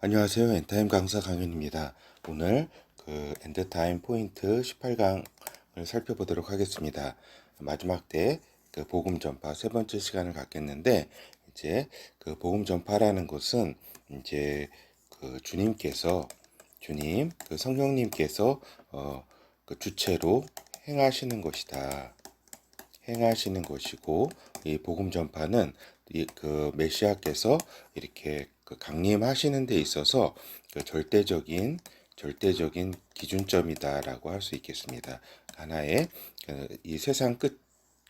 안녕하세요. 엔타임 강사 강윤입니다. 오늘 엔드타임 포인트 18강을 살펴보도록 하겠습니다. 마지막 때 복음 전파 세 번째 시간을 갖겠는데, 이제 복음 전파라는 것은 이제 주님 성령님께서 주체로 행하시는 것이다. 행하시는 것이고, 이 복음 전파는 메시아께서 이렇게 강림하시는 데 있어서 절대적인 기준점이다라고 할 수 있겠습니다. 하나의 이 세상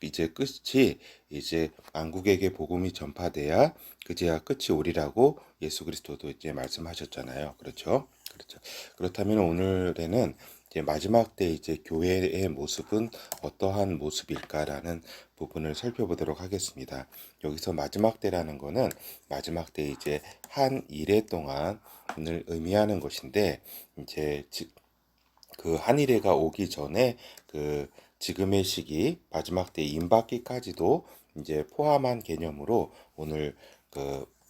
이제 끝이 이제 만국에게 복음이 전파돼야 그제야 끝이 오리라고 예수 그리스도도 이제 말씀하셨잖아요. 그렇죠? 그렇죠. 그렇다면 오늘에는 이제 마지막 때 이제 교회의 모습은 어떠한 모습일까라는 부분을 살펴보도록 하겠습니다. 여기서 마지막 때라는 거는 마지막 때 이제 한 일해 동안을 의미하는 것인데, 이제 그 한일해가 오기 전에 지금의 시기 마지막 때 임박기까지도 이제 포함한 개념으로 오늘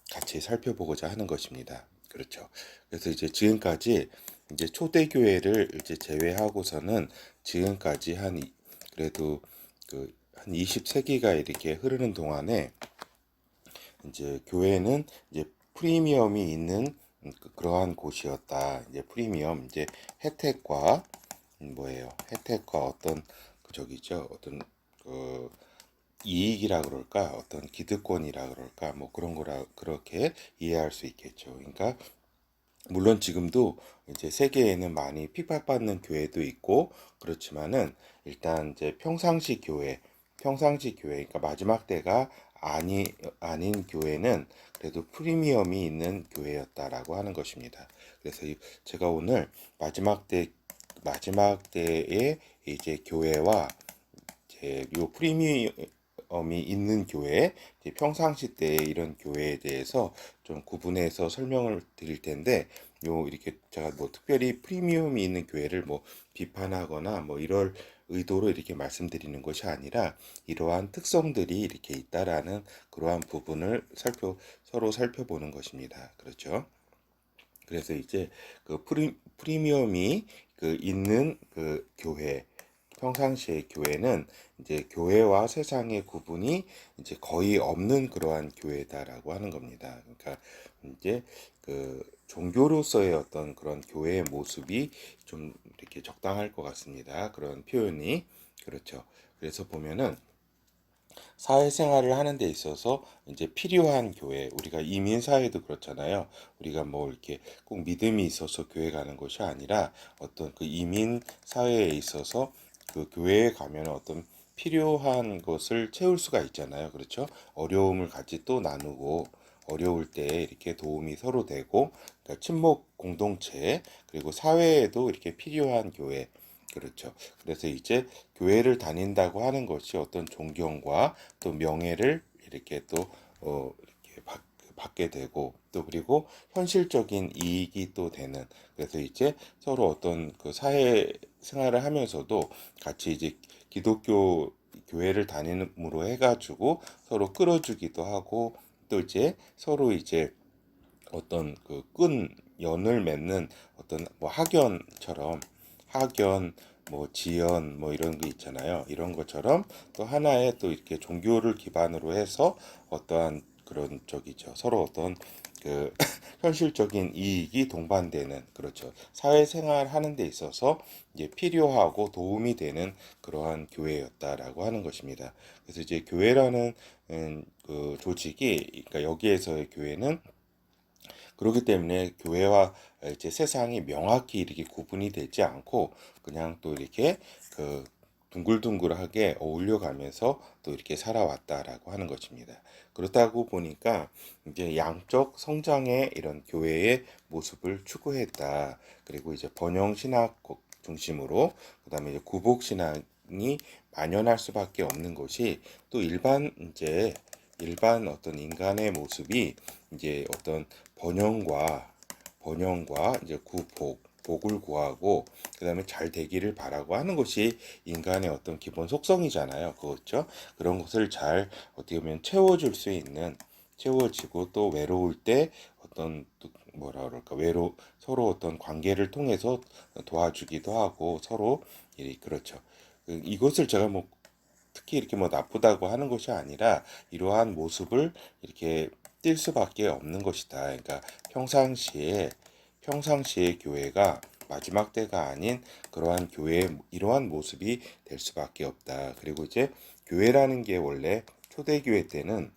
같이 살펴보고자 하는 것입니다. 그렇죠. 그래서 이제 지금까지 이제 초대교회를 이제 제외하고서는 지금까지 그래도 한 20세기가 이렇게 흐르는 동안에 이제 교회는 이제 프리미엄이 있는 그러한 곳이었다. 이제 프리미엄 이제 혜택과 뭐예요? 혜택과 어떤 저기죠. 어떤 그 이익이라 그럴까? 어떤 기득권이라 그럴까? 뭐 그런 거라 그렇게 이해할 수 있겠죠. 그러니까 물론 지금도 이제 세계에는 많이 핍박받는 교회도 있고 그렇지만은 일단 이제 평상시 교회, 그러니까 마지막 때가 아닌 교회는 그래도 프리미엄이 있는 교회였다라고 하는 것입니다. 그래서 제가 오늘 마지막 때의 이제 교회와 이제 요 프리미엄이 있는 교회, 이제 평상시 때 이런 교회에 대해서 좀 구분해서 설명을 드릴 텐데, 이렇게 제가 뭐 특별히 프리미엄이 있는 교회를 뭐 비판하거나 뭐 이럴 의도로 이렇게 말씀드리는 것이 아니라 이러한 특성들이 이렇게 있다라는 그러한 부분을 서로 살펴보는 것입니다. 그렇죠? 그래서 이제 프리미엄이 있는 교회, 평상시의 교회는 이제 교회와 세상의 구분이 이제 거의 없는 그러한 교회다라고 하는 겁니다. 그러니까 이제 종교로서의 어떤 그런 교회의 모습이 좀 이렇게 적당할 것 같습니다. 그런 표현이. 그렇죠. 그래서 보면은 사회생활을 하는 데 있어서 이제 필요한 교회, 우리가 이민 사회도 그렇잖아요. 우리가 뭐 이렇게 꼭 믿음이 있어서 교회 가는 것이 아니라 어떤 이민 사회에 있어서 교회에 가면 어떤 필요한 것을 채울 수가 있잖아요. 그렇죠? 어려움을 같이 또 나누고 어려울 때 이렇게 도움이 서로 되고, 그러니까 친목 공동체, 그리고 사회에도 이렇게 필요한 교회. 그렇죠. 그래서 이제 교회를 다닌다고 하는 것이 어떤 존경과 또 명예를 이렇게 또 이렇게 받게 되고, 또 그리고 현실적인 이익이 또 되는, 그래서 이제 서로 어떤 사회 생활을 하면서도 같이 이제 기독교 교회를 다니므로 해가지고 서로 끌어주기도 하고, 또 이제 서로 이제 어떤 끈 연을 맺는 어떤 뭐 학연, 뭐 지연, 뭐 이런 게 있잖아요. 이런 것처럼 또 하나의 또 이렇게 종교를 기반으로 해서 어떠한 그런 적이죠. 서로 어떤 그 현실적인 이익이 동반되는, 그렇죠. 사회생활 하는 데 있어서 이제 필요하고 도움이 되는 그러한 교회였다라고 하는 것입니다. 그래서 이제 교회라는 조직이, 그러니까 여기에서의 교회는 그렇기 때문에 교회와 이제 세상이 명확히 이렇게 구분이 되지 않고 그냥 또 이렇게 둥글둥글하게 어울려 가면서 또 이렇게 살아왔다라고 하는 것입니다. 그렇다고 보니까 이제 양적 성장의 이런 교회의 모습을 추구했다. 그리고 이제 번영 신학 중심으로, 그다음에 이제 구복 신앙이 만연할 수밖에 없는 것이, 또 일반 어떤 인간의 모습이 이제 어떤 번영과 이제 복을 구하고 그다음에 잘 되기를 바라고 하는 것이 인간의 어떤 기본 속성이잖아요. 그렇죠? 그런 것을 잘 어떻게 보면 채워줄 수 있는, 채워지고 또 외로울 때 어떤 뭐라 그럴까, 서로 어떤 관계를 통해서 도와주기도 하고 서로 그렇죠. 이것을 제가 뭐 특히 이렇게 뭐 나쁘다고 하는 것이 아니라 이러한 모습을 이렇게 띌 수밖에 없는 것이다. 그러니까 평상시에 교회가 마지막 때가 아닌 그러한 교회의 이러한 모습이 될 수밖에 없다. 그리고 이제 교회라는 게 원래 초대교회 때는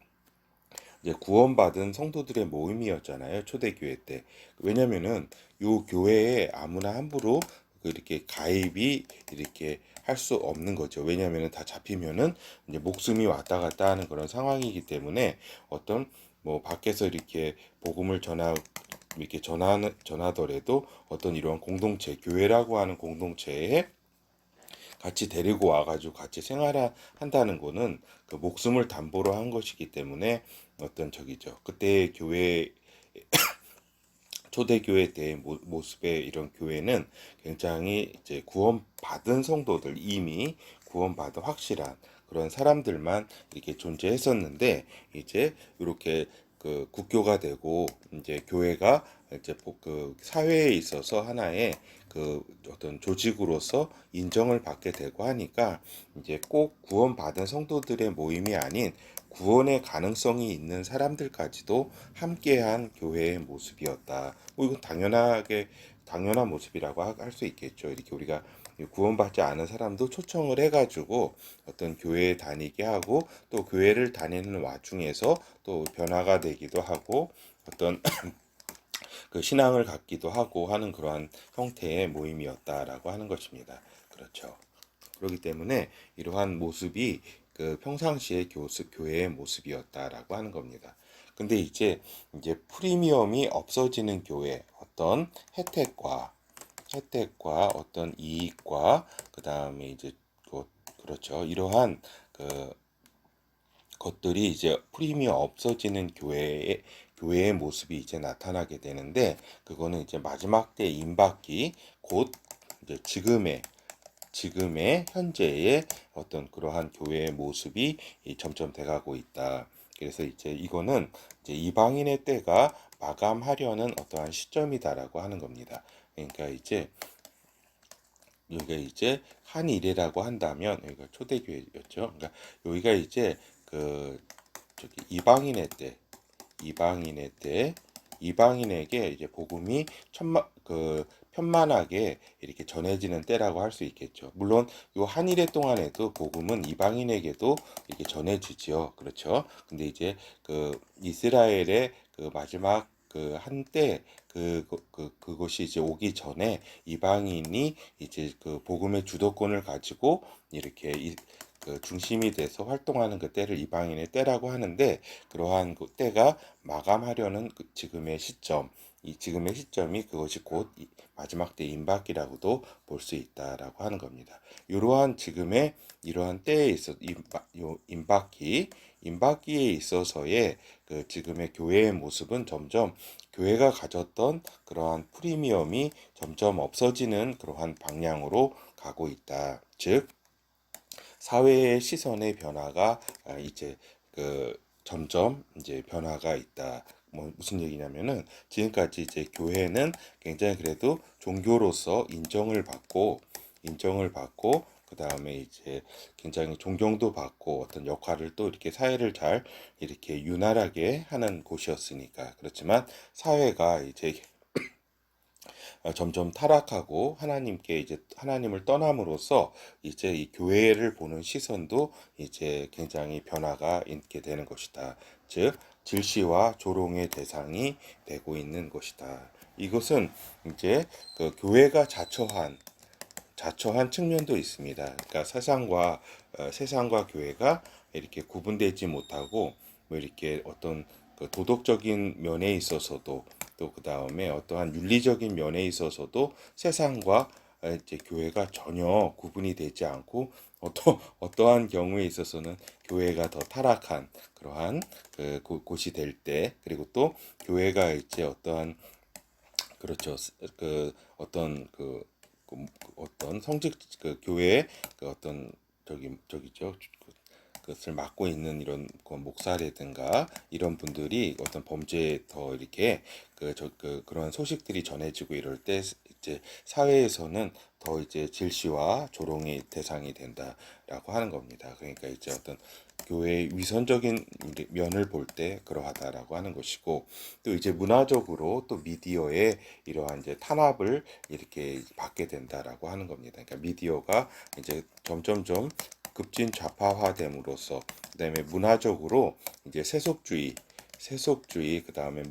이제 구원받은 성도들의 모임이었잖아요. 초대교회 때. 왜냐면은 요 교회에 아무나 함부로 이렇게 가입이 이렇게 할 수 없는 거죠. 왜냐면은 다 잡히면은 이제 목숨이 왔다 갔다 하는 그런 상황이기 때문에 어떤 뭐 밖에서 이렇게 복음을 전하더라도 어떤 이런 공동체, 교회라고 하는 공동체에 같이 데리고 와가지고 같이 생활한다는 거는 그 목숨을 담보로 한 것이기 때문에 어떤 저기죠. 그때 초대교회 때의 모습의 이런 교회는 굉장히 이제 구원받은 성도들, 이미 구원받은 확실한 그런 사람들만 이렇게 존재했었는데, 이제 이렇게 그 국교가 되고 이제 교회가 이제 그 사회에 있어서 하나의 그 어떤 조직으로서 인정을 받게 되고 하니까 이제 꼭 구원받은 성도들의 모임이 아닌 구원의 가능성이 있는 사람들까지도 함께한 교회의 모습이었다. 뭐 이건 당연한 모습이라고 할 수 있겠죠. 이렇게 우리가 구원받지 않은 사람도 초청을 해가지고 어떤 교회에 다니게 하고 또 교회를 다니는 와중에서 또 변화가 되기도 하고 어떤 그 신앙을 갖기도 하고 하는 그러한 형태의 모임이었다라고 하는 것입니다. 그렇죠. 그렇기 때문에 이러한 모습이 그 평상시의 교회의 모습이었다라고 하는 겁니다. 근데 이제 프리미엄이 없어지는 교회, 어떤 혜택과 어떤 이익과 그 다음에 이제 그렇죠. 이러한 그 것들이 이제 프리미엄 없어지는 교회의 모습이 이제 나타나게 되는데, 그거는 이제 마지막 때 임박기, 곧 이제 지금의 현재의 어떤 그러한 교회의 모습이 점점 돼가고 있다. 그래서 이제 이거는 이제 이방인의 때가 마감하려는 어떠한 시점이다라고 하는 겁니다. 그러니까 이제 여기가 이제 한일이라고 한다면 여기가 초대교회였죠. 그러니까 여기가 이제 그 저기 이방인의 때 이방인에게 이제 복음이 편만하게 이렇게 전해지는 때라고 할 수 있겠죠. 물론 요 한일의 동안에도 복음은 이방인에게도 이렇게 전해지지요. 그렇죠. 근데 이제 그 이스라엘의 그 마지막 그 한때 그것이 이제 오기 전에 이방인이 이제 그 복음의 주도권을 가지고 이렇게 그 중심이 돼서 활동하는 그 때를 이방인의 때라고 하는데, 그러한 그 때가 마감하려는 이 지금의 시점이 그것이 곧 마지막 때 임박이라고도 볼 수 있다라고 하는 겁니다. 이러한 지금의 이러한 때에 있어 임박기에 있어서의 그 지금의 교회의 모습은 점점 교회가 가졌던 그러한 프리미엄이 점점 없어지는 그러한 방향으로 가고 있다. 즉 사회의 시선의 변화가 이제 그 점점 이제 변화가 있다. 뭐 무슨 얘기냐면은 지금까지 이제 교회는 굉장히 그래도 종교로서 인정을 받고 그다음에 이제 굉장히 존경도 받고 어떤 역할을 또 이렇게 사회를 잘 이렇게 윤활하게 하는 곳이었으니까. 그렇지만 사회가 이제 점점 타락하고 하나님을 떠남으로써 이제 이 교회를 보는 시선도 이제 굉장히 변화가 있게 되는 것이다. 즉 질시와 조롱의 대상이 되고 있는 것이다. 이것은 이제 그 교회가 자처한 측면도 있습니다. 그러니까 세상과 교회가 이렇게 구분되지 못하고 뭐 이렇게 어떤 그 도덕적인 면에 있어서도 또 그 다음에 어떠한 윤리적인 면에 있어서도 세상과 이제 교회가 전혀 구분이 되지 않고 어떠한 경우에 있어서는 교회가 더 타락한 그러한 그 곳이 될 때, 그리고 또 교회가 이제 어떠한 그렇죠. 그 어떤 어떤 성직 그 교회의 그 어떤 저기죠. 것을 맡고 있는 이런 그 목사라든가 이런 분들이 어떤 범죄에 더 이렇게 그런 소식들이 전해지고 이럴 때 이제 사회에서는 더 이제 질시와 조롱의 대상이 된다라고 하는 겁니다. 그러니까 이제 어떤 교회의 위선적인 면을 볼 때 그러하다라고 하는 것이고, 또 이제 문화적으로 또 미디어의 이러한 이제 탄압을 이렇게 받게 된다라고 하는 겁니다. 그러니까 미디어가 이제 점점점 급진 좌파화됨으로써, 그다음에 문화적으로 이제 세속주의, 그다음에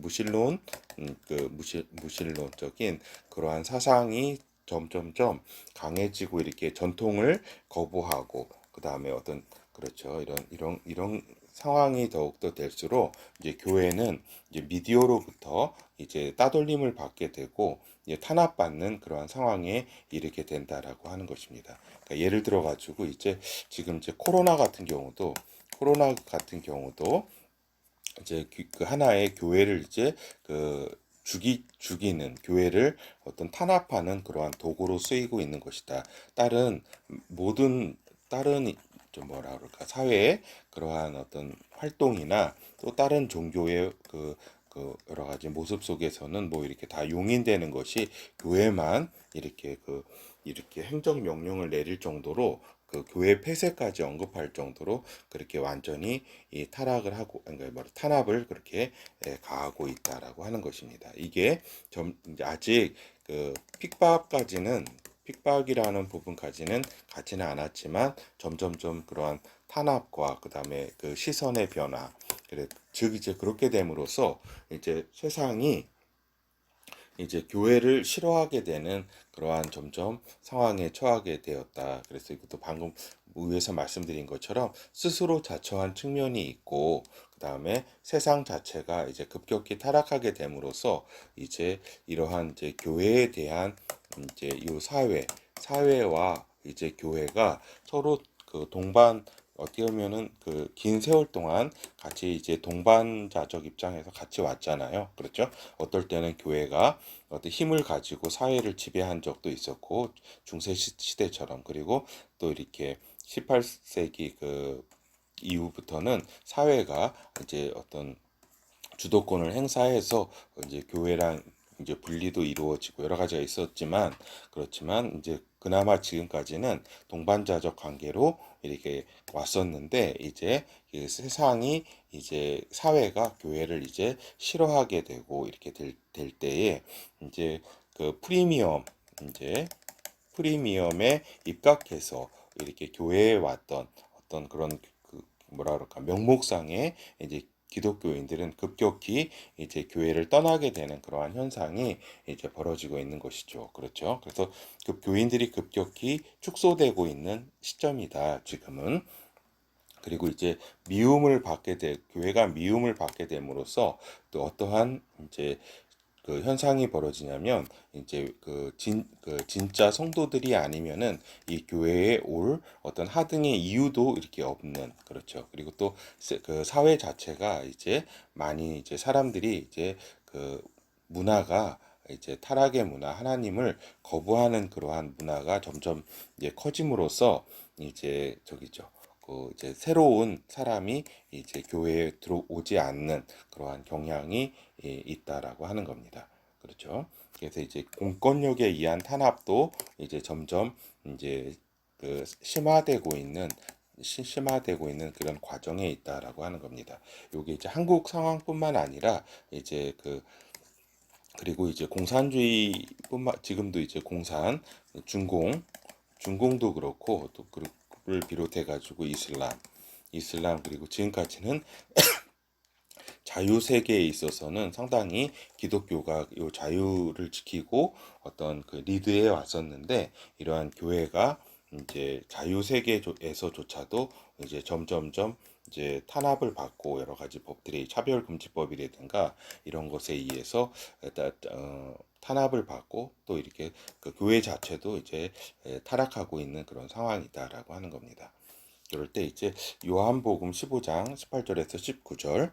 무신론적인 그러한 사상이 점점점 강해지고, 이렇게 전통을 거부하고, 그다음에 어떤, 그렇죠, 이런 상황이 더욱더 될수록 이제 교회는 이제 미디어로부터 이제 따돌림을 받게 되고 이제 탄압받는 그러한 상황에 이르게 된다라고 하는 것입니다. 그러니까 예를 들어 가지고 이제 지금 이제 코로나 같은 경우도 이제 그 하나의 교회를 이제 죽이는, 교회를 어떤 탄압하는 그러한 도구로 쓰이고 있는 것이다. 다른 모든 다른 좀 뭐라 그럴까, 사회의 그러한 어떤 활동이나 또 다른 종교의 여러 가지 모습 속에서는 뭐 이렇게 다 용인되는 것이, 교회만 이렇게 행정 명령을 내릴 정도로, 그 교회 폐쇄까지 언급할 정도로 그렇게 완전히 이 타락을 하고, 그러니까 뭐 탄압을 그렇게 가하고 있다라고 하는 것입니다. 이게 이제 아직 그 핍박이라는 부분까지는 갖지는 않았지만, 점점점 그러한 탄압과 그다음에 그 시선의 변화, 즉 이제 그렇게 됨으로써 이제 세상이 이제 교회를 싫어하게 되는 그러한 점점 상황에 처하게 되었다. 그래서 이것도 방금 위에서 말씀드린 것처럼 스스로 자처한 측면이 있고, 그 다음에 세상 자체가 이제 급격히 타락하게 됨으로써 이제 이러한 이제 교회에 대한 이제 이 사회와 이제 교회가 서로 그 동반, 어떻게 보면은 그 긴 세월 동안 같이 이제 동반자적 입장에서 같이 왔잖아요. 그렇죠? 어떨 때는 교회가 어떤 힘을 가지고 사회를 지배한 적도 있었고, 중세 시대처럼. 그리고 또 이렇게 18세기 그 이후부터는 사회가 이제 어떤 주도권을 행사해서 이제 교회랑 이제 분리도 이루어지고 여러 가지가 있었지만, 그렇지만 이제 그나마 지금까지는 동반자적 관계로 이렇게 왔었는데, 이제 그 세상이 이제 사회가 교회를 이제 싫어하게 되고 이렇게 될 때에 이제 그 이제 프리미엄에 입각해서 이렇게 교회에 왔던 어떤 그런 뭐라 그럴까, 명목상의 이제 기독교인들은 급격히 이제 교회를 떠나게 되는 그러한 현상이 이제 벌어지고 있는 것이죠. 그렇죠. 그래서 그 교인들이 급격히 축소되고 있는 시점이다, 지금은. 그리고 이제 교회가 미움을 받게 됨으로써 또 어떠한 이제 그 현상이 벌어지냐면, 이제 진짜 성도들이 아니면은 이 교회에 올 어떤 하등의 이유도 이렇게 없는, 그렇죠. 그리고 또 그 사회 자체가 이제 많이 이제 사람들이 이제 그 문화가 이제 타락의 문화, 하나님을 거부하는 그러한 문화가 점점 이제 커짐으로써 이제 저기죠. 그 이제 새로운 사람이 이제 교회에 들어오지 않는 그러한 경향이 있다라고 하는 겁니다. 그렇죠. 그래서 이제 공권력에 의한 탄압도 이제 점점 이제 심화되고 있는 그런 과정에 있다라고 하는 겁니다. 요게 이제 한국 상황뿐만 아니라 이제 그리고 이제 지금도 이제 중공도 그렇고, 또 그를 비롯해 가지고 이슬람, 그리고 지금까지는 자유 세계에 있어서는 상당히 기독교가 이 자유를 지키고 어떤 그 리드해 왔었는데, 이러한 교회가 이제 자유 세계에서조차도 이제 점점점 이제 탄압을 받고, 여러 가지 법들이 차별금지법이라든가 이런 것에 의해서 탄압을 받고, 또 이렇게 그 교회 자체도 이제 타락하고 있는 그런 상황이다라고 하는 겁니다. 그럴 때 이제 요한복음 15장 18절에서 19절,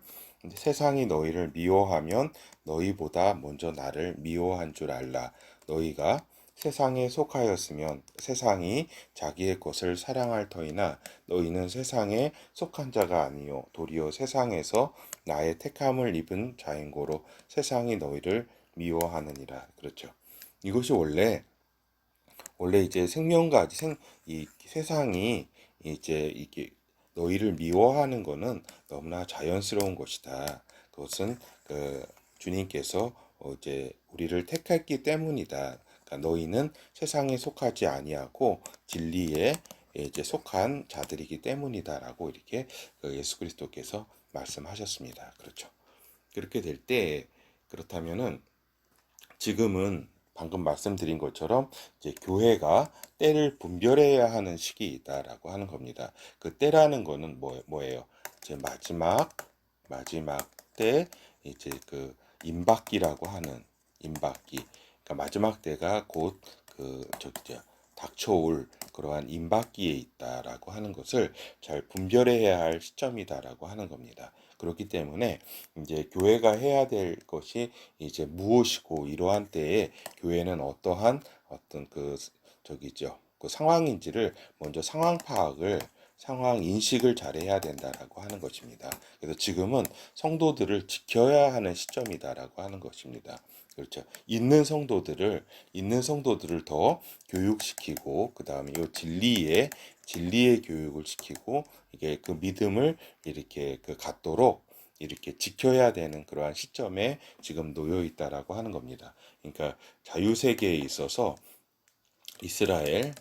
세상이 너희를 미워하면 너희보다 먼저 나를 미워한 줄 알라. 너희가 세상에 속하였으면 세상이 자기의 것을 사랑할 터이나 너희는 세상에 속한 자가 아니요 도리어 세상에서 나의 택함을 입은 자인고로 세상이 너희를 미워하느니라. 그렇죠. 이것이 원래 이제 생명까지 이 세상이 이제 이게 너희를 미워하는 것은 너무나 자연스러운 것이다. 그것은 그 주님께서 이제 우리를 택했기 때문이다. 그러니까 너희는 세상에 속하지 아니하고 진리에 이제 속한 자들이기 때문이다라고 이렇게 그 예수 그리스도께서 말씀하셨습니다. 그렇죠. 그렇게 될 때 그렇다면은 지금은 방금 말씀드린 것처럼 이제 교회가 때를 분별해야 하는 시기이다라고 하는 겁니다. 그 때라는 거는 뭐예요? 이제 마지막 때 이제 그 임박기라고 하는 임박기. 그러니까 마지막 때가 곧 그 저기 닥쳐올 그러한 임박기에 있다라고 하는 것을 잘 분별해야 할 시점이다라고 하는 겁니다. 그렇기 때문에 이제 교회가 해야 될 것이 이제 무엇이고 이러한 때에 교회는 어떠한 어떤 그 저기죠 그 상황인지를 먼저 상황 인식을 잘해야 된다라고 하는 것입니다. 그래서 지금은 성도들을 지켜야 하는 시점이다라고 하는 것입니다. 그렇죠. 있는 성도들을 더 교육시키고 그다음에 이 진리의 교육을 시키고 이게 그 믿음을 이렇게 그 갖도록 이렇게 지켜야 되는 그러한 시점에 지금 놓여 있다라고 하는 겁니다. 그러니까 자유세계에 있어서 이스라엘이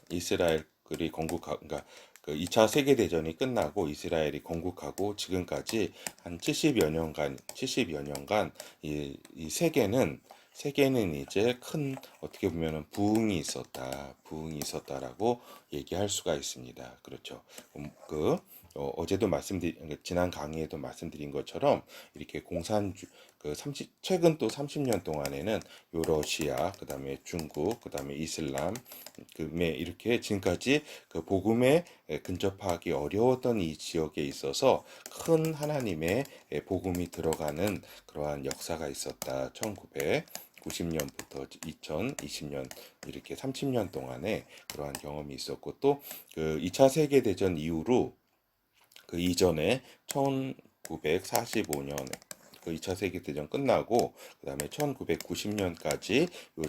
그러니까 그 2차 세계대전이 끝나고 이스라엘이 건국하고 지금까지 한 70여 년간 이 세계는 이제 큰 어떻게 보면은 부흥이 있었다라고 얘기할 수가 있습니다. 그렇죠. 어제도 지난 강의에도 말씀드린 것처럼 이렇게 최근 또 30년 동안에는 요 러시아, 그다음에 중국, 그다음에 이슬람, 이렇게 지금까지 그 복음에 근접하기 어려웠던 이 지역에 있어서 큰 하나님의 복음이 들어가는 그러한 역사가 있었다. 1990년부터 2020년 이렇게 30년 동안에 그러한 경험이 있었고 또 그 2차 세계 대전 이후로 그 이전에 1945년에 그 2차 세계대전 끝나고 그다음에 1990년까지 요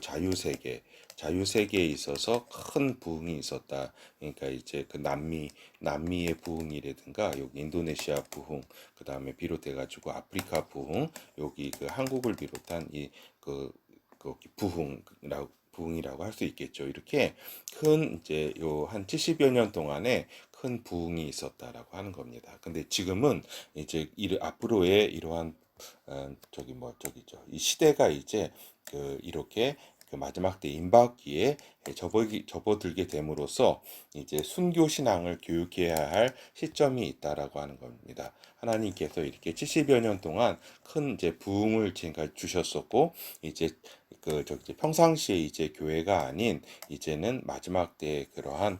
자유세계에 있어서 큰 부흥이 있었다. 그러니까 이제 그 남미의 부흥이라든가 여기 인도네시아 부흥, 그다음에 비롯해 가지고 아프리카 부흥, 여기 그 한국을 비롯한 그 부흥이라고 할 수 있겠죠. 이렇게 큰 이제 요 한 70여 년 동안에 큰 부흥이 있었다라고 하는 겁니다. 근데 지금은 이제 앞으로의 이러한 이 시대가 이제 이렇게 그 마지막 때 임박기에 접어들게 됨으로써 이제 순교 신앙을 교육해야 할 시점이 있다라고 하는 겁니다. 하나님께서 이렇게 70여 년 동안 큰 이제 부흥을 지금까지 주셨었고 이제 평상시에 이제 교회가 아닌 이제는 마지막 때에 그러한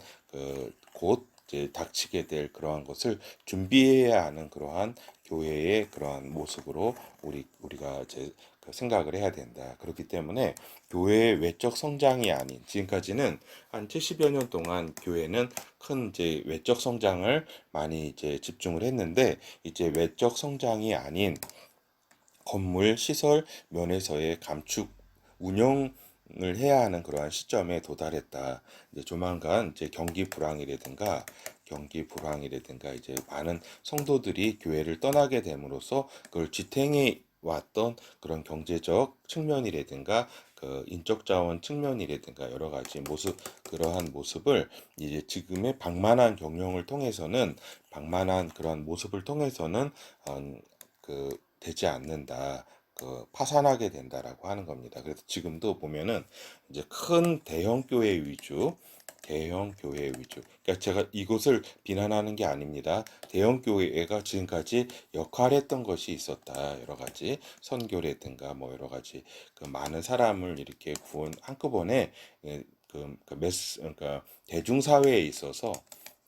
곧 이제 닥치게 될 그러한 것을 준비해야 하는 그러한 교회의 그러한 모습으로 우리가 이제 생각을 해야 된다. 그렇기 때문에 교회의 외적 성장이 아닌 지금까지는 한 70여 년 동안 교회는 큰 이제 외적 성장을 많이 이제 집중을 했는데 이제 외적 성장이 아닌 건물 시설 면에서의 감축 운영을 해야 하는 그러한 시점에 도달했다. 이제 조만간 이제 경기 불황이라든가 이제 많은 성도들이 교회를 떠나게 됨으로써 그걸 지탱해 왔던 그런 경제적 측면이라든가 그 인적 자원 측면이라든가 여러 가지 그러한 모습을 이제 지금의 방만한 그런 모습을 통해서는 되지 않는다. 파산하게 된다라고 하는 겁니다. 그래서 지금도 보면은 이제 큰 대형 교회 위주. 그러니까 제가 이곳을 비난하는 게 아닙니다. 대형 교회가 지금까지 역할했던 것이 있었다. 여러 가지 선교라든가 뭐 여러 가지 그 많은 사람을 이렇게 한꺼번에 그러니까 대중사회에 있어서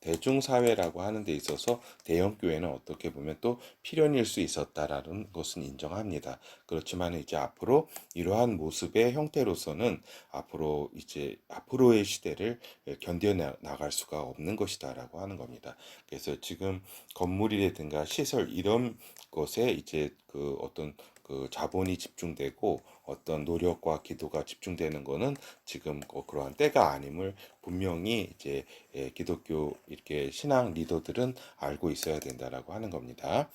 대중사회라고 하는 데 있어서 대형 교회는 어떻게 보면 또 필연일 수 있었다라는 것은 인정합니다. 그렇지만 이제 앞으로 이러한 모습의 형태로서는 앞으로 이제 앞으로의 시대를 견뎌 나갈 수가 없는 것이다라고 하는 겁니다. 그래서 지금 건물이라든가 시설 이런 것에 이제 그 어떤 그 자본이 집중되고 어떤 노력과 기도가 집중되는 거는 지금 그러한 때가 아님을 분명히 이제 기독교 이렇게 신앙 리더들은 알고 있어야 된다라고 하는 겁니다.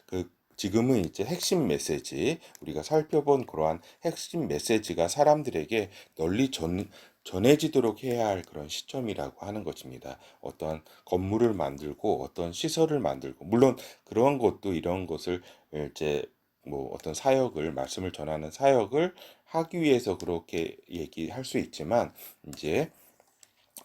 그 지금은 이제 핵심 메시지 우리가 살펴본 그러한 핵심 메시지가 사람들에게 널리 전해지도록 해야 할 그런 시점이라고 하는 것입니다. 어떤 건물을 만들고 어떤 시설을 만들고 물론 그런 것도 이런 것을 이제 뭐 어떤 사역을 말씀을 전하는 사역을 하기 위해서 그렇게 얘기할 수 있지만 이제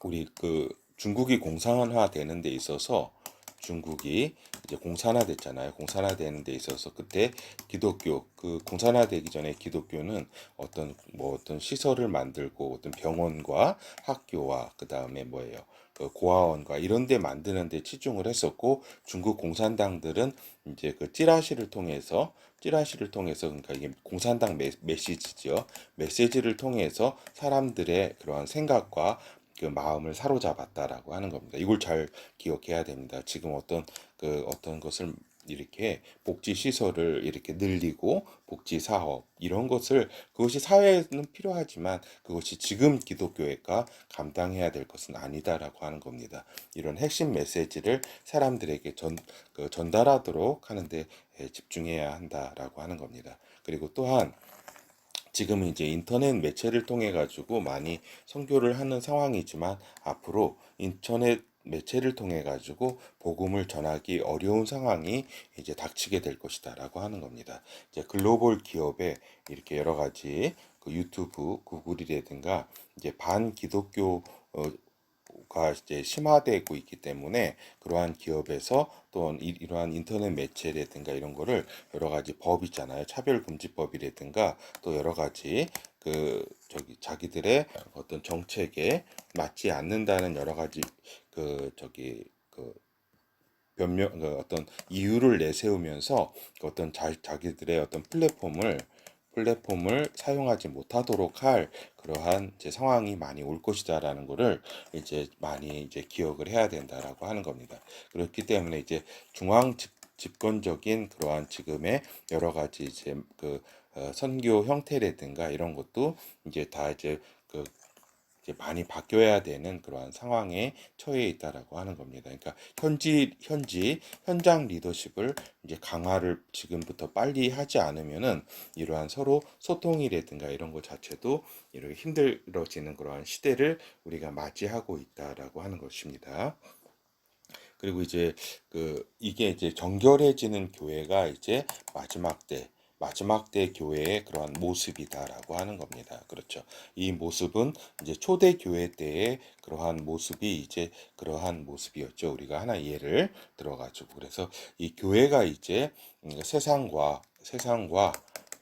우리 그 중국이 공산화 되는 데 있어서 중국이 이제 공산화 됐잖아요. 공산화 되는 데 있어서 그때 기독교 그 공산화 되기 전에 기독교는 어떤 뭐 어떤 시설을 만들고 어떤 병원과 학교와 그다음에 뭐예요? 그 고아원과 이런 데 만드는 데 치중을 했었고 중국 공산당들은 이제 그 찌라시를 통해서 그러니까 이게 공산당 메시지죠. 메시지를 통해서 사람들의 그러한 생각과 그 마음을 사로잡았다라고 하는 겁니다. 이걸 잘 기억해야 됩니다. 지금 어떤 것을 이렇게 복지 시설을 이렇게 늘리고 복지 사업 이런 것을 그것이 사회에는 필요하지만 그것이 지금 기독교회가 감당해야 될 것은 아니다라고 하는 겁니다. 이런 핵심 메시지를 사람들에게 전달하도록 하는데 집중해야 한다라고 하는 겁니다. 그리고 또한 지금은 이제 인터넷 매체를 통해 가지고 많이 선교를 하는 상황이지만 앞으로 인터넷 매체를 통해 가지고 복음을 전하기 어려운 상황이 이제 닥치게 될 것이다라고 하는 겁니다. 이제 글로벌 기업에 이렇게 여러 가지 그 유튜브, 구글이라든가 이제 반기독교 가 이제 심화되고 있기 때문에 그러한 기업에서 또 이러한 인터넷 매체라든가 이런 거를 여러 가지 법 있잖아요. 차별금지법이라든가 또 여러 가지 그 저기 자기들의 어떤 정책에 맞지 않는다는 여러 가지 그 저기 그 변명 그 어떤 이유를 내세우면서 그 어떤 자기들의 어떤 플랫폼을 사용하지 못하도록 할 그러한 이제 상황이 많이 올 것이다라는 거를 이제 많이 이제 기억을 해야 된다라고 하는 겁니다. 그렇기 때문에 이제 중앙 집권적인 그러한 지금의 여러 가지 이제 그 선교 형태라든가 이런 것도 이제 다 이제 많이 바뀌어야 되는 그러한 상황에 처해 있다라고 하는 겁니다. 그러니까 현장 리더십을 이제 강화를 지금부터 빨리 하지 않으면은 이러한 서로 소통이라든가 이런 것 자체도 이렇게 힘들어지는 그러한 시대를 우리가 맞이하고 있다라고 하는 것입니다. 그리고 이제 이게 이제 정결해지는 교회가 이제 마지막 때 교회의 그러한 모습이다라고 하는 겁니다. 그렇죠. 이 모습은 이제 초대 교회 때의 그러한 모습이 이제 그러한 모습이었죠. 우리가 하나 예를 들어가지고 그래서 이 교회가 이제 세상과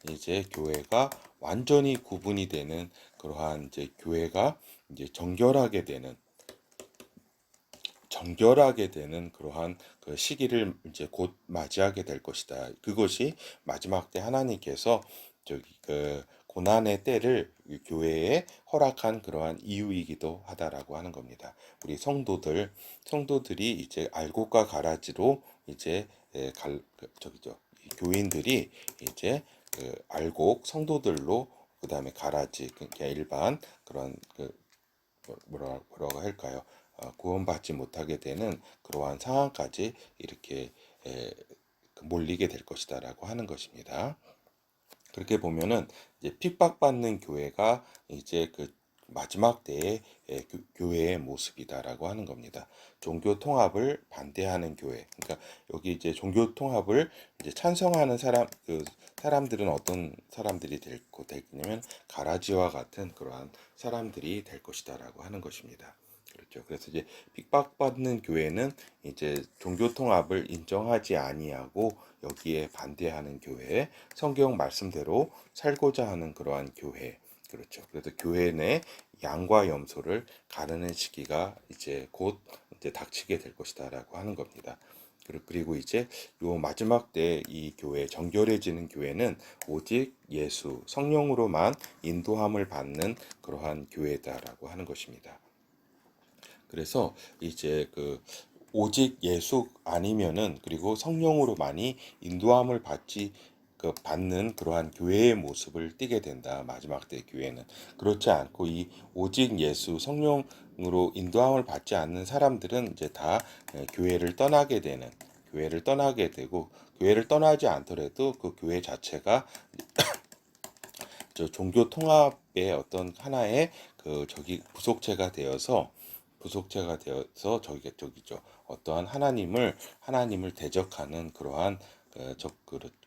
이제 교회가 완전히 구분이 되는 그러한 이제 교회가 이제 정결하게 되는 그러한 그 시기를 이제 곧 맞이하게 될 것이다. 그것이 마지막 때 하나님께서 저기 그 고난의 때를 교회에 허락한 그러한 이유이기도 하다라고 하는 겁니다. 우리 성도들이 이제 알곡과 가라지로 이제 저기죠. 교인들이 이제 그 알곡 성도들로 그다음에 가라지 그러니까 일반 그런 뭐라고 할까요? 구원받지 못하게 되는 그러한 상황까지 이렇게 몰리게 될 것이다라고 하는 것입니다. 그렇게 보면은 이제 핍박받는 교회가 이제 그 마지막 때의 교회의 모습이다라고 하는 겁니다. 종교 통합을 반대하는 교회. 그러니까 여기 이제 종교 통합을 이제 찬성하는 사람들은 어떤 사람들이 되냐면 가라지와 같은 그러한 사람들이 될 것이다라고 하는 것입니다. 그렇죠. 그래서 이제 핍박받는 교회는 이제 종교 통합을 인정하지 아니하고 여기에 반대하는 교회, 성경 말씀대로 살고자 하는 그러한 교회. 그렇죠. 그래서 교회 내 양과 염소를 가르는 시기가 이제 곧 이제 닥치게 될 것이다라고 하는 겁니다. 그리고 이제 요 마지막 때 이 교회 정결해지는 교회는 오직 예수 성령으로만 인도함을 받는 그러한 교회다라고 하는 것입니다. 그래서 이제 오직 예수 아니면은 그리고 성령으로 많이 인도함을 받는 그러한 교회의 모습을 띠게 된다. 마지막 때 교회는 그렇지 않고 이 오직 예수 성령으로 인도함을 받지 않는 사람들은 이제 다 교회를 떠나게 되고 교회를 떠나지 않더라도 그 교회 자체가 저 종교 통합의 어떤 하나의 부속체가 되어서 저기죠. 어떠한 하나님을 대적하는 그러한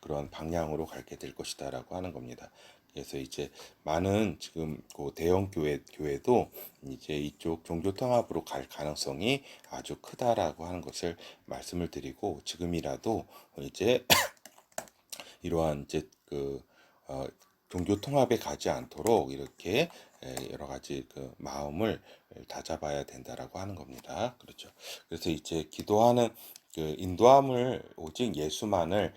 그런 방향으로 가게 될 것이다라고 하는 겁니다. 그래서 이제 많은 지금 그 대형 교회도 이제 이쪽 종교 통합으로 갈 가능성이 아주 크다라고 하는 것을 말씀을 드리고 지금이라도 이제 이러한 이제 어, 종교 통합에 가지 않도록 이렇게 여러 가지 마음을 다잡아야 된다라고 하는 겁니다. 그렇죠. 그래서 이제 기도하는 인도함을 오직 예수만을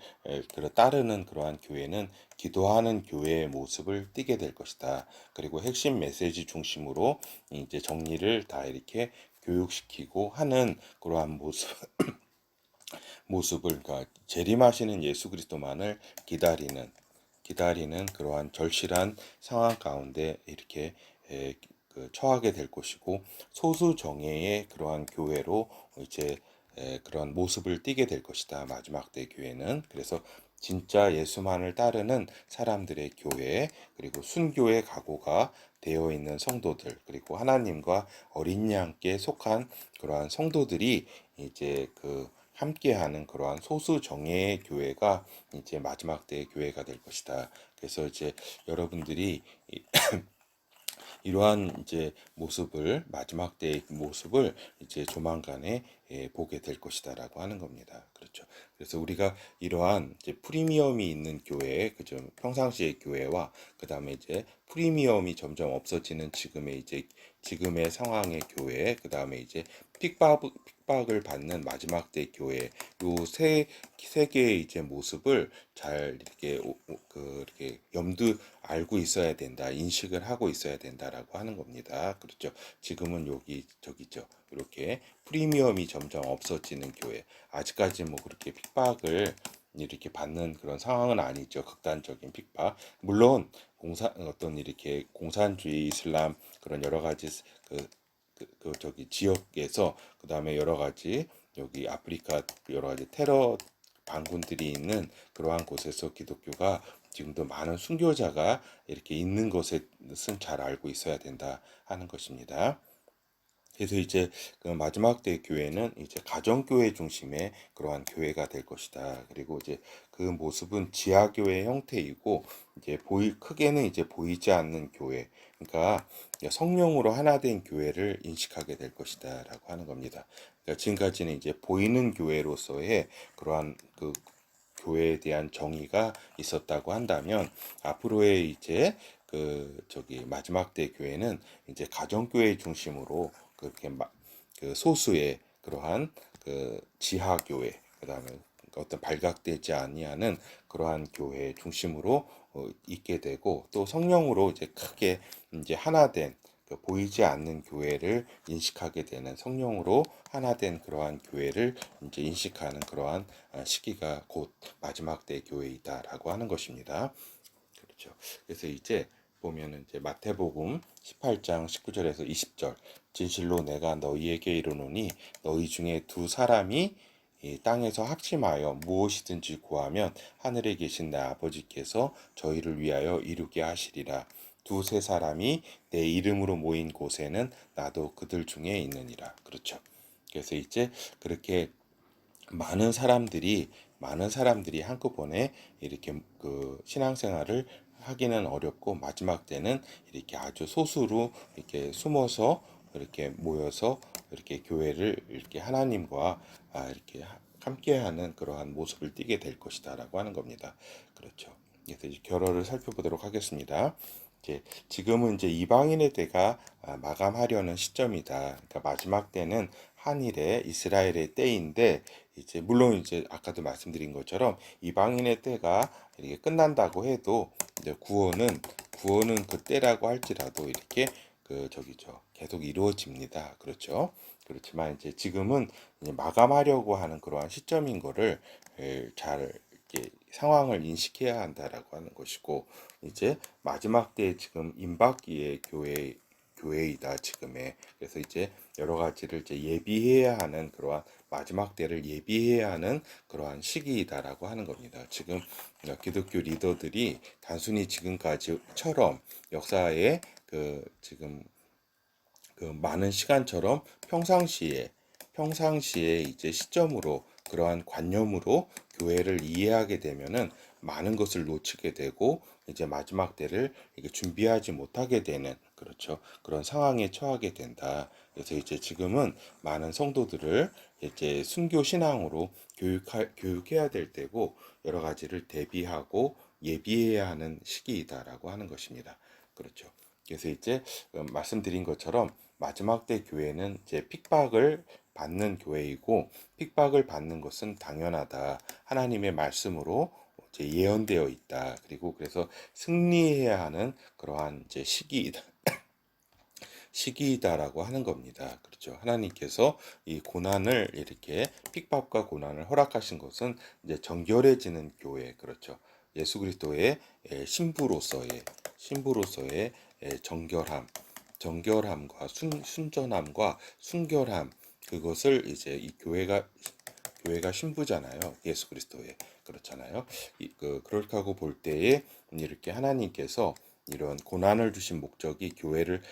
따르는 그러한 교회는 기도하는 교회의 모습을 띠게 될 것이다. 그리고 핵심 메시지 중심으로 이제 정리를 다 이렇게 교육시키고 하는 그러한 모습을 그러니까 재림하시는 예수 그리스도만을 기다리는 그러한 절실한 상황 가운데 이렇게 처하게 될 것이고 소수 정예의 그러한 교회로 이제 그러한 모습을 띠게 될 것이다. 마지막 때 교회는 그래서 진짜 예수만을 따르는 사람들의 교회 그리고 순교의 각오가 되어 있는 성도들 그리고 하나님과 어린 양께 속한 그러한 성도들이 이제 함께하는 그러한 소수 정예의 교회가 이제 마지막 때의 교회가 될 것이다. 그래서 이제 여러분들이 이러한 이제 마지막 때의 모습을 이제 조만간에 보게 될 것이다라고 하는 겁니다. 그렇죠. 그래서 우리가 이러한 이제 프리미엄이 있는 교회, 그죠? 평상시의 교회와 그 다음에 이제 프리미엄이 점점 없어지는 지금의 상황의 교회, 그 다음에 이제 핍박을 받는 마지막 때 교회, 요 세 개의 이제 모습을 잘 이렇게 이렇게 알고 있어야 된다, 인식을 하고 있어야 된다라고 하는 겁니다. 그렇죠. 지금은 여기 저기죠. 이렇게 프리미엄이 점점 없어지는 교회. 아직까지 뭐 그렇게 핍박을 이렇게 받는 그런 상황은 아니죠. 극단적인 핍박. 물론 어떤 이렇게 공산주의 이슬람 그런 여러 가지 저기 지역에서 그 다음에 여러 가지 여기 아프리카 여러 가지 테러 반군들이 있는 그러한 곳에서 기독교가 지금도 많은 순교자가 이렇게 있는 것은 잘 알고 있어야 된다 하는 것입니다. 그래서 이제 그 마지막 때 교회는 이제 가정교회 중심의 그러한 교회가 될 것이다. 그리고 이제 그 모습은 지하교회 형태이고 이제 크게는 이제 보이지 않는 교회. 그러니까 성령으로 하나 된 교회를 인식하게 될 것이다라고 하는 겁니다. 그러니까 지금까지는 이제 보이는 교회로서의 그러한 교회에 대한 정의가 있었다고 한다면 앞으로의 이제 저기 마지막 때 교회는 이제 가정교회 중심으로 소수의 그러한 지하 교회 그다음에 어떤 발각되지 아니하는 그러한 교회 중심으로 있게 되고 또 성령으로 이제 크게 이제 하나된 보이지 않는 교회를 인식하게 되는 성령으로 하나된 그러한 교회를 이제 인식하는 그러한 시기가 곧 마지막 때 교회이다라고 하는 것입니다. 그렇죠. 그래서 이제 보면은 이제 마태복음 18장 19절에서 20절 진실로 내가 너희에게 이르노니 너희 중에 두 사람이 이 땅에서 합심하여 무엇이든지 구하면 하늘에 계신 내 아버지께서 저희를 위하여 이루게 하시리라. 두세 사람이 내 이름으로 모인 곳에는 나도 그들 중에 있느니라. 그렇죠. 그래서 이제 그렇게 많은 사람들이 한꺼번에 이렇게 신앙생활을 하기는 어렵고 마지막 때는 이렇게 아주 소수로 이렇게 숨어서 이렇게 모여서 이렇게 교회를 이렇게 하나님과 이렇게 함께하는 그러한 모습을 띠게 될 것이다라고 하는 겁니다. 그렇죠. 그래서 이제 결어를 살펴보도록 하겠습니다. 이제 지금은 이제 이방인의 때가 마감하려는 시점이다. 그러니까 마지막 때는 한일의 이스라엘의 때인데 이제 물론 이제 아까도 말씀드린 것처럼 이방인의 때가 이렇게 끝난다고 해도 이제 구원은 그 때라고 할지라도 이렇게 그 저기죠 계속 이루어집니다. 그렇죠? 그렇지만 이제 지금은 이제 마감하려고 하는 그러한 시점인 거를 잘 이렇게 상황을 인식해야 한다라고 하는 것이고 이제 마지막 때 지금 임박기의 교회이다 지금의 그래서 이제 여러 가지를 이제 예비해야 하는 그러한 마지막 때를 예비해야 하는 그러한 시기이다라고 하는 겁니다. 지금 기독교 리더들이 단순히 지금까지처럼 역사에 그 지금 그 많은 시간처럼 평상시에 이제 시점으로 그러한 관념으로 교회를 이해하게 되면은 많은 것을 놓치게 되고 이제 마지막 때를 이게 준비하지 못하게 되는 그렇죠. 그런 상황에 처하게 된다. 그래서 이제 지금은 많은 성도들을 이제 순교 신앙으로 교육해야 될 때고 여러 가지를 대비하고 예비해야 하는 시기이다라고 하는 것입니다. 그렇죠. 그래서 이제 말씀드린 것처럼 마지막 때 교회는 이제 핍박을 받는 교회이고 핍박을 받는 것은 당연하다. 하나님의 말씀으로 이제 예언되어 있다. 그리고 그래서 승리해야 하는 그러한 이제 시기이다라고 하는 겁니다. 그렇죠. 하나님께서 이 고난을 이렇게 핍박과 고난을 허락하신 것은 이제 정결해지는 교회, 그렇죠. 예수 그리스도의 신부로서의 정결함과 순전함과 순결함 그것을 이제 이 교회가 신부잖아요. 예수 그리스도의 그렇잖아요. 그렇다고 볼 때에 이렇게 하나님께서 이런 고난을 주신 목적이 교회를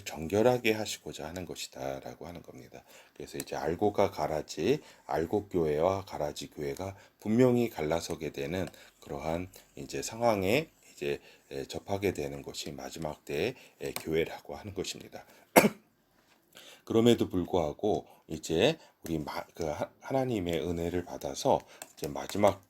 정결하게 하시고자 하는 것이다라고 하는 겁니다. 그래서 이제 알고가 가라지, 알곡 교회와 가라지 교회가 분명히 갈라서게 되는 그러한 이제 상황에 이제 접하게 되는 것이 마지막 때의 교회라고 하는 것입니다. 그럼에도 불구하고 이제 하나님의 은혜를 받아서 이제 마지막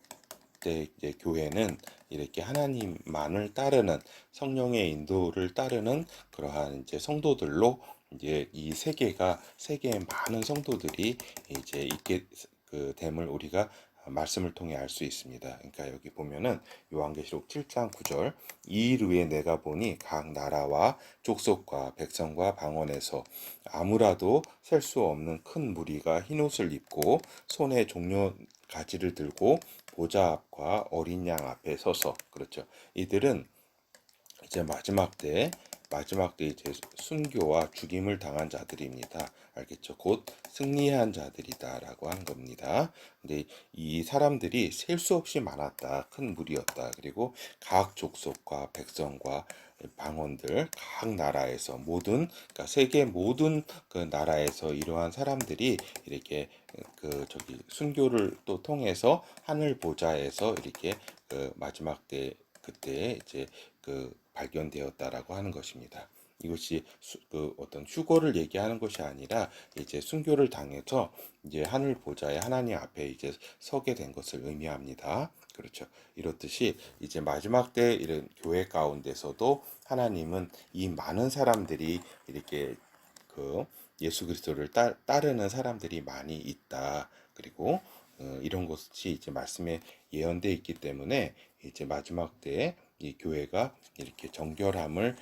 때 이제 교회는 이렇게 하나님만을 따르는 성령의 인도를 따르는 그러한 이제 성도들로 이제 이 세계의 많은 성도들이 이제 있게 그 됨을 우리가 말씀을 통해 알 수 있습니다. 그러니까 여기 보면은 요한계시록 7장 9절 이 일 후에 내가 보니 각 나라와 족속과 백성과 방언에서 아무라도 셀 수 없는 큰 무리가 흰옷을 입고 손에 종려 가지를 들고 보좌 앞과 어린 양 앞에 서서 그렇죠. 이들은 이제 마지막 때 이제 순교와 죽임을 당한 자들입니다. 알겠죠? 곧 승리한 자들이다라고 하는 겁니다. 근데 이 사람들이 셀 수 없이 많았다. 큰 무리였다. 그리고 각 족속과 백성과 방언들 각 나라에서 그러니까 세계 모든 그 나라에서 이러한 사람들이 이렇게 그 저기 순교를 또 통해서 하늘 보좌에서 이렇게 그 마지막 때 그때 이제 그 발견되었다라고 하는 것입니다. 이것이 그 어떤 휴거를 얘기하는 것이 아니라 이제 순교를 당해서 이제 하늘 보좌에 하나님 앞에 이제 서게 된 것을 의미합니다. 그렇죠. 이렇듯이 이제 마지막 때 이런 교회 가운데서도 하나님은 이 많은 사람들이 이렇게 그 예수 그리스도를 따르는 사람들이 많이 있다. 그리고 이런 것이 이제 말씀에 예언되어 있기 때문에 이제 마지막 때에 이 교회가 이렇게 정결함을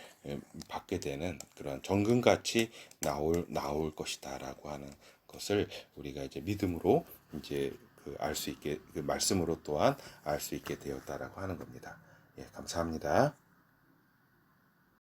받게 되는 그런 정금같이 나올 것이다라고 하는 것을 우리가 이제 믿음으로 이제 알 수 있게 그 말씀으로 또한 알 수 있게 되었다라고 하는 겁니다. 예, 감사합니다.